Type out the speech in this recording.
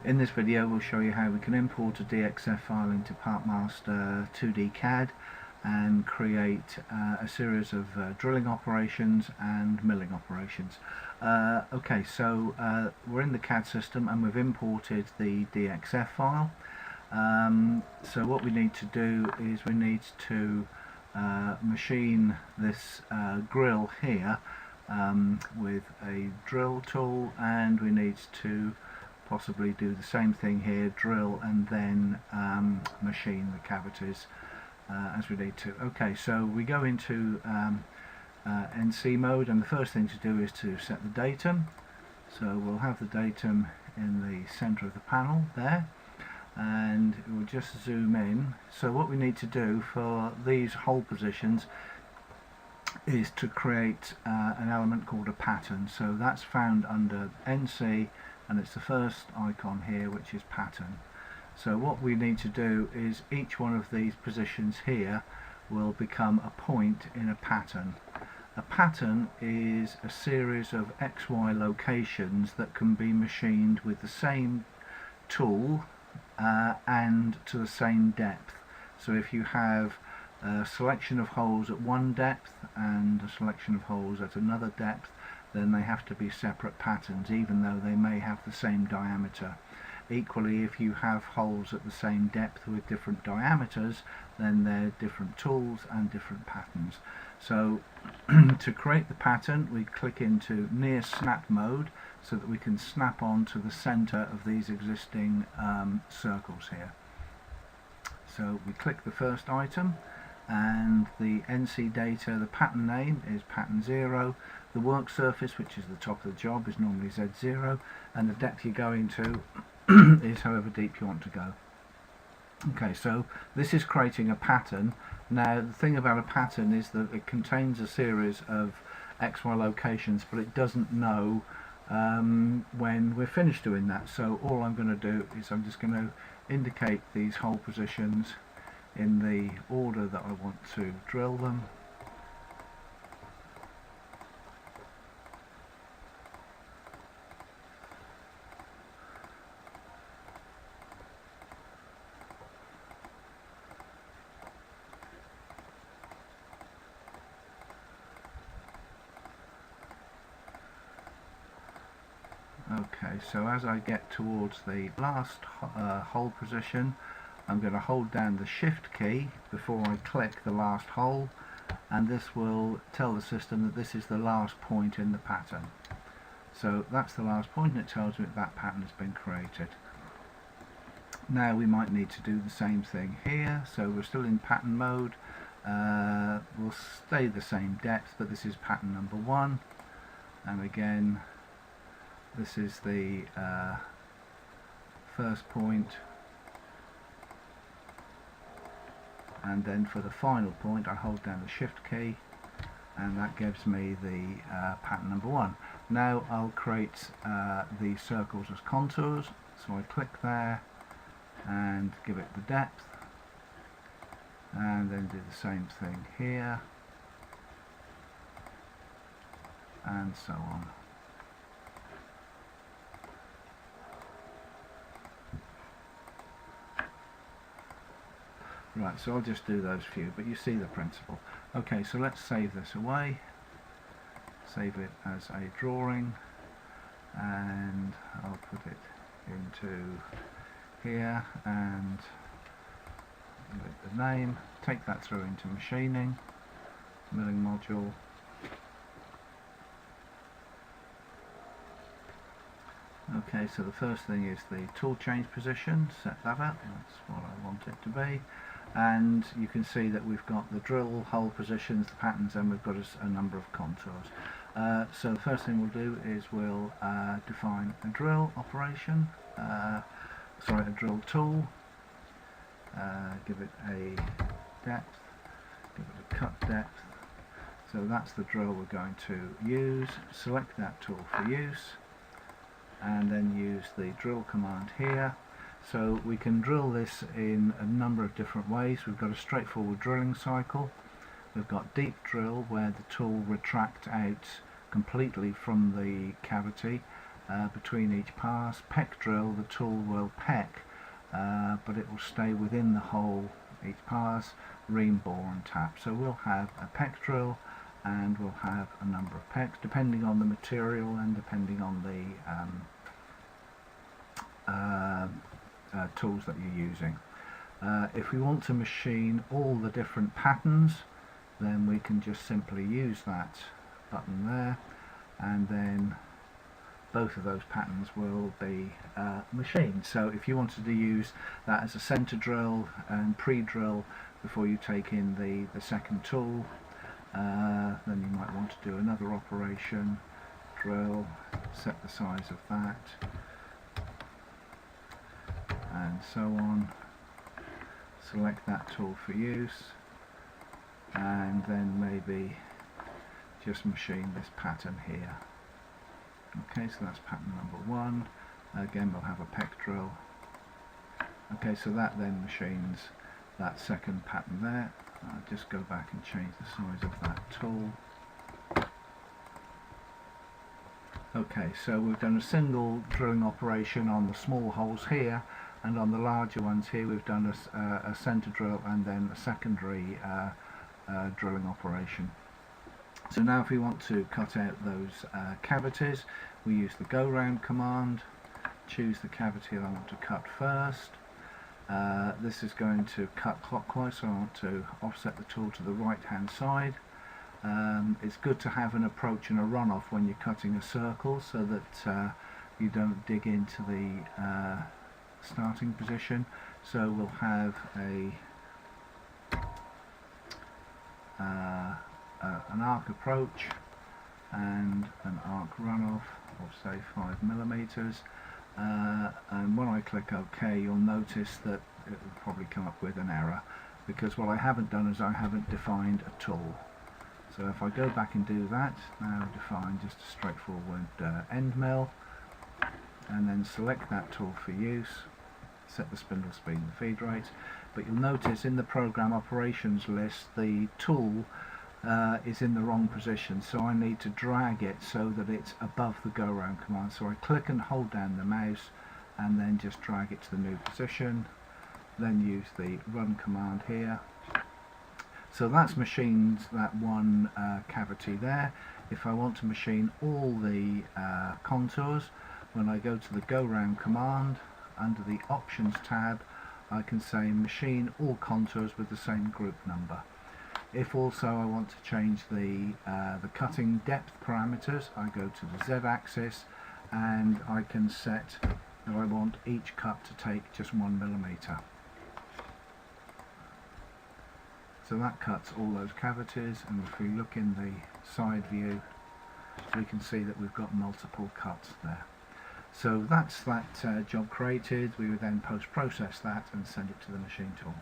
In this video we'll show you how we can import a DXF file into PartMaster 2D CAD and create a series of drilling operations and milling operations. Okay, so we're in the CAD system and we've imported the DXF file. So what we need to do is we need to machine this grill here with a drill tool, and we need to possibly do the same thing here, drill and then machine the cavities as we need to. Okay, so we go into NC mode, and the first thing to do is to set the datum. So we'll have the datum in the center of the panel there, and we'll just zoom in. So what we need to do for these hole positions is to create an element called a pattern. So that's found under NC, and it's the first icon here, which is pattern. So what we need to do is each one of these positions here will become a point in a pattern. A pattern is a series of XY locations that can be machined with the same tool and to the same depth. So if you have a selection of holes at one depth and a selection of holes at another depth, then they have to be separate patterns, even though they may have the same diameter. Equally, if you have holes at the same depth with different diameters, then they're different tools and different patterns. So to create the pattern, we click into near snap mode so that we can snap on to the center of these existing circles here. So we click the first item, and the NC data, the pattern name is pattern 0, the work surface, which is the top of the job, is normally Z0, and the depth you're going to is however deep you want to go. Okay, so this is creating a pattern. Now the thing about a pattern is that it contains a series of XY locations, but it doesn't know when we're finished doing that. So all I'm going to do is I'm just going to indicate these hole positions in the order that I want to drill them. Okay, so as I get towards the last hole position, I'm going to hold down the shift key before I click the last hole, and this will tell the system that this is the last point in the pattern. So that's the last point, and it tells me that pattern has been created. Now we might need to do the same thing here. So we're still in pattern mode. We'll stay the same depth, but this is pattern number 1, and again this is the first point, and then for the final point I hold down the shift key, and that gives me the pattern number 1. Now I'll create the circles as contours, so I click there and give it the depth, and then do the same thing here, and so on. Right, so I'll just do those few, but you see the principle. Okay, so let's save this away, save it as a drawing, and I'll put it into here and give it the name, take that through into machining, milling module. Okay, so the first thing is the tool change position, set that up, that's what I want it to be. And you can see that we've got the drill hole positions, the patterns, and we've got a number of contours. So the first thing we'll do is we'll define a drill operation, a drill tool, give it a depth, give it a cut depth. So that's the drill we're going to use. Select that tool for use, and then use the drill command here. So we can drill this in a number of different ways. We've got a straightforward drilling cycle. We've got deep drill, where the tool retracts out completely from the cavity, between each pass. Peck drill, the tool will peck, but it will stay within the hole each pass, ream, bore and tap. So we'll have a peck drill and we'll have a number of pecks depending on the material and depending on the tools that you're using. If we want to machine all the different patterns, then we can just simply use that button there, and then both of those patterns will be machined. So if you wanted to use that as a center drill and pre-drill before you take in the second tool, then you might want to do another operation, drill, set the size of that, and so on. Select that tool for use, and then maybe just machine this pattern here. Okay, so that's pattern number 1. Again, we'll have a peck drill. Okay, so that then machines that second pattern there. I'll just go back and change the size of that tool. Okay, so we've done a single drilling operation on the small holes here, and on the larger ones here we've done a center drill and then a secondary drilling operation. So now if we want to cut out those cavities, we use the go round command, choose the cavity that I want to cut first. This is going to cut clockwise, so I want to offset the tool to the right hand side. It's good to have an approach and a runoff when you're cutting a circle so that you don't dig into the starting position. So we'll have an arc approach and an arc runoff of say 5mm, and when I click OK, you'll notice that it will probably come up with an error, because what I haven't done is I haven't defined a tool. So if I go back and do that, now define just a straightforward end mill, and then select that tool for use, set the spindle speed and the feed rate. But you'll notice in the program operations list the tool is in the wrong position, so I need to drag it so that it's above the go round command. So I click and hold down the mouse and then just drag it to the new position, then use the run command here. So that's machined that one cavity there. If I want to machine all the contours, when I go to the go round command, under the options tab I can say machine all contours with the same group number. If also I want to change the cutting depth parameters, I go to the Z axis and I can set that I want each cut to take just 1mm. So that cuts all those cavities, and if we look in the side view we can see that we've got multiple cuts there. So that's that job created. We would then post-process that and send it to the machine tool.